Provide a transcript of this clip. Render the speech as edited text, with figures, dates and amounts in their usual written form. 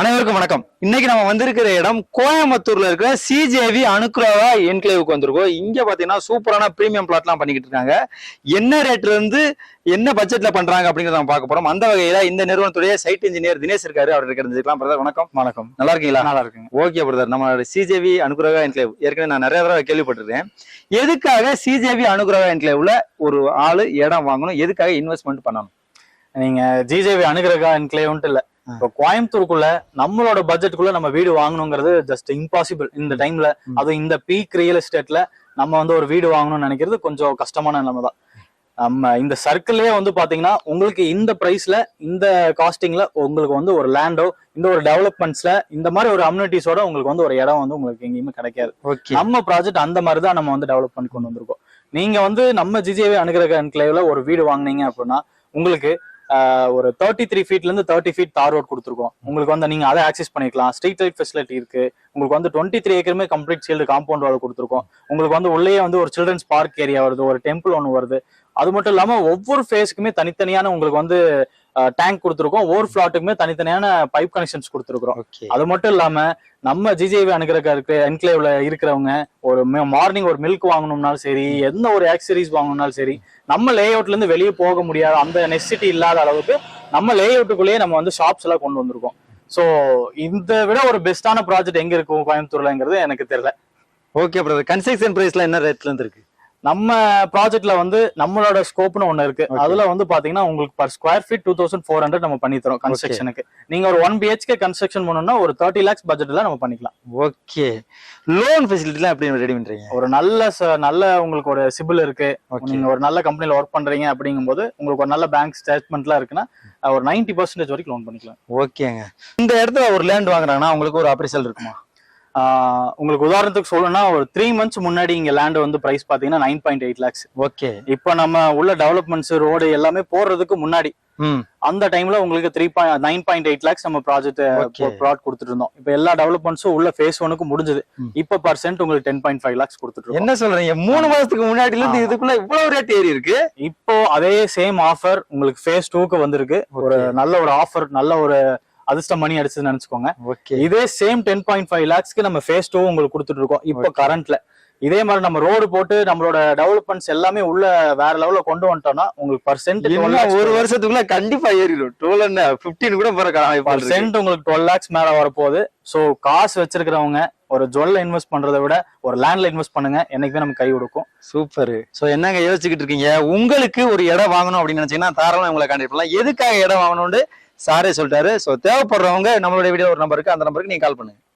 அனைவருக்கும் வணக்கம். இன்னைக்கு நம்ம வந்திருக்கிற இடம் கோயம்புத்தூர்ல இருக்கிற சிஜேவி அனுக்ரவா என்க்ளேவுக்கு வந்திருக்கோம். இங்க பாத்தீங்கன்னா சூப்பரான பிரீமியம் பிளாட் எல்லாம் பண்ணிக்கிட்டு இருக்காங்க. என்ன ரேட்ல இருந்து என்ன பட்ஜெட்ல பண்றாங்க அப்படிங்கறத நம்ம பார்க்க போறோம். அந்த வகையில இந்த நிறுவனத்துடைய சைட் இன்ஜினியர் தினேஷ் இருக்காரு. அவர் இருக்கிறதுக்கலாம். பிரதர் வணக்கம். வணக்கம். நல்லா இருக்கீங்களா? நல்லா இருக்குங்க. Okay brother. நம்ம சிஜேவி அனுக்ரவா என்க்ளேவ் ஏற்கனவே நான் நிறைய தடவை கேள்விப்பட்டிருக்கேன். எதுக்காக சிஜேவி அனுக்ரவா என்க்ளேவ்ல ஒரு ஆளு இடம் வாங்கணும், எதுக்காக இன்வெஸ்ட்மெண்ட் பண்ணணும்? நீங்க ஜிஜேவி அனுகிரகா என்க்ளேவ்ன்ட்டு இல்ல, இப்போ கோயம்புத்தூருக்குள்ள நம்மளோட பட்ஜெட்டுக்குள்ள நம்ம வீடு வாங்கணுங்கிறது ஜஸ்ட் இம்பாசிபிள் இந்த டைம்ல. அதுவும் இந்த பீக் ரியல் எஸ்டேட்ல நம்ம வந்து ஒரு வீடு வாங்கணும்னு நினைக்கிறது கொஞ்சம் கஷ்டமான நிலைமை தான். நம்ம இந்த சர்க்கிள்லயே வந்து பாத்தீங்கன்னா உங்களுக்கு இந்த பிரைஸ்ல இந்த காஸ்டிங்ல உங்களுக்கு வந்து ஒரு லேண்டோ இந்த ஒரு டெவலப்மெண்ட்ஸ்ல இந்த மாதிரி ஒரு அம்யூனிட்டிஸோட உங்களுக்கு வந்து ஒரு இடம் வந்து உங்களுக்கு எங்கேயுமே கிடைக்காது. நம்ம ப்ராஜெக்ட் அந்த மாதிரி தான் நம்ம வந்து டெவலப் பண்ணி கொண்டு வந்திருக்கோம். நீங்க வந்து நம்ம ஜிஜேவி அனுகிரக என்க்ளேவ்ல ஒரு வீடு வாங்கினீங்க அப்படின்னா உங்களுக்கு ஒரு 33 ஃபீட்ல இருந்து 30 ஃபீட் தார் ரோட் கொடுத்துருக்கோம். உங்களுக்கு வந்து நீங்க அதை ஆக்சஸ் பண்ணிக்கலாம். ஸ்ட்ரீட் லைட் ஃபெசிலிட்டி இருக்கு. உங்களுக்கு வந்து 23 ஏக்கருமே கம்ப்ளீட் சீல்டு காம்பவுண்ட் வால் கொடுத்துருக்கோம். உங்களுக்கு வந்து உள்ளே வந்து ஒரு சில்ட்ரன்ஸ் பார்க் ஏரியா வருது, ஒரு டெம்பிள் ஒன்று வருது. அது மட்டும் இல்லாம ஒவ்வொரு ஃபேஸ்க்குமே தனித்தனியான உங்களுக்கு வந்து டேங்க் கொடுத்துருக்கோம். ஒவ்வொரு பிளாட்டுக்குமே தனித்தனியான பைப் கனெக்ஷன்ஸ் கொடுத்துருக்கோம். அது மட்டும் இல்லாம நம்ம ஜிஜேவி அனுகிரக என்க்ளேவ்ல இருக்கிறவங்க ஒரு மார்னிங் ஒரு மில்க் வாங்கணும்னாலும் சரி, எந்த ஒரு ஆக்சரிஸ் வாங்கணும்னாலும் சரி, நம்ம லே அவுட்ல இருந்து வெளியே போக முடியாது அந்த நெசசிட்டி இல்லாத அளவுக்கு நம்ம லே அவுட்டுக்குள்ளேயே நம்ம வந்து ஷாப்ஸ் எல்லாம் கொண்டு வந்திருக்கோம். ஸோ இந்த விட ஒரு பெஸ்டான ப்ராஜெக்ட் எங்க இருக்கும் கோயம்புத்தூர்லங்கிறது எனக்கு தெரியல. Okay brother. கன்ஸ்ட்ரக்ஷன் பிரைஸ்ல என்ன ரேட்ல இருந்து இருக்கு? நம்ம ப்ராஜெக்ட்ல வந்து நம்மளோட ஸ்கோப்னு ஒண்ணு இருக்கு. அதுல வந்து பாத்தீங்கன்னா உங்களுக்கு பர் ஸ்கொயர் ஃபீட் 2400 நம்ம பண்ணி தரோம் கன்ஸ்ட்ரக்ஷனுக்கு. நீங்க ஒரு 1 BHK கன்ஸ்ட்ரக்ஷன் பண்ணணும்னா ஒரு 30 lakhs பட்ஜெட்ல நம்ம பண்ணிக்கலாம். ஓகே. லோன் ஃபெசிலிட்டிலாம் எப்படி ரெடி பண்றீங்க? ஒரு நல்ல உங்களுக்கு ஒரு சிபில் இருக்கு. நீங்க ஒரு நல்ல கம்பெனில ஒர்க் பண்றீங்க அப்படிங்கும்போது உங்களுக்கு ஒரு நல்ல பேங்க் ஸ்டேட்மெண்ட்லாம் இருக்குன்னா ஒரு 90% வரைக்கும் லோன் பண்ணிக்கலாம். ஓகேங்க. இந்த இடத்துல ஒரு லேண்ட் வாங்குறாங்கன்னா உங்களுக்கு ஒரு அப்ரைசல் இருக்குமா? உங்களுக்கு உதாரணத்துக்கு சொல்லணும்னா ஒரு 3 months முன்னாடி இங்க லேண்ட் வந்து பிரைஸ் பாத்தீங்கன்னா 9.8 lakhs. ஓகே. இப்ப நம்ம உள்ள டெவலப்மெண்ட்ஸ் ரோடு எல்லாமே போடுறதுக்கு முன்னாடி அந்த டைம்ல உங்களுக்கு 9.8 lakhs நம்ம ப்ராஜெக்ட் கொடுத்துட்டு இருந்தோம். இப்ப எல்லா டெவலப்மெண்ட்ஸும் உள்ள ஃபேஸ் 1க்கு முடிஞ்சது. இப்ப % உங்களுக்கு 10.5 lakhs கொடுத்துட்டு. என்ன சொல்றீங்க? 3 மாசத்துக்கு முன்னாடில இருந்து இதுக்குள்ள இவ்வளவு ரேட் ஏறி இருக்கு. இப்போ அதே சேம் ஆஃபர் உங்களுக்கு ஃபேஸ் 2க்கு வந்திருக்கு. ஒரு நல்ல ஒரு ஆஃபர், நல்ல ஒரு அதிர்ஷ்டம் மணி அடிச்சதுன்னு நினைச்சுக்கோங்க. இதே சேம் 10.5 lakhsக்கு நம்ம ஃபேஸ் 2 உங்களுக்கு கொடுத்துட்டு இருக்கோம் இப்போ கரண்ட்ல. இதே மாதிரி நம்ம ரோடு போட்டு நம்மளோட டெவலப்மெண்ட்ஸ் எல்லாமே உள்ள வேற லெவல்ல கொண்டு வந்துட்டோம்னா உங்களுக்கு % ஒரு வருஷத்துக்குள்ள கண்டிப்பா ஏறிடும். 15 கூட % உங்களுக்கு 12 lakhs மேல வரப்போகுது. சோ காசு வச்சிருக்கிறவங்க ஒரு ஜுவல்ல இன்வெஸ்ட் பண்றதை விட ஒரு லேண்ட்ல இன்வெஸ்ட் பண்ணுங்க, என்னைக்குமே நம்ம கை கொடுக்கும். சூப்பர். சோ என்னங்க யோசிச்சுக்கிட்டு இருக்கீங்க? உங்களுக்கு ஒரு இடம் வாங்கணும் அப்படின்னு நினைச்சீங்கன்னா தாராளமா உங்களை கான்டாக்ட் பண்ணலாம். எதுக்காக இடம் வாங்கணும்னு சாரே சொல்லிட்டாரு. சோ தேவைப்படுறவங்க நம்மளுடைய வீடியோ ஒரு நம்பருக்கு, அந்த நம்பருக்கு நீங்க கால் பண்ணுங்க.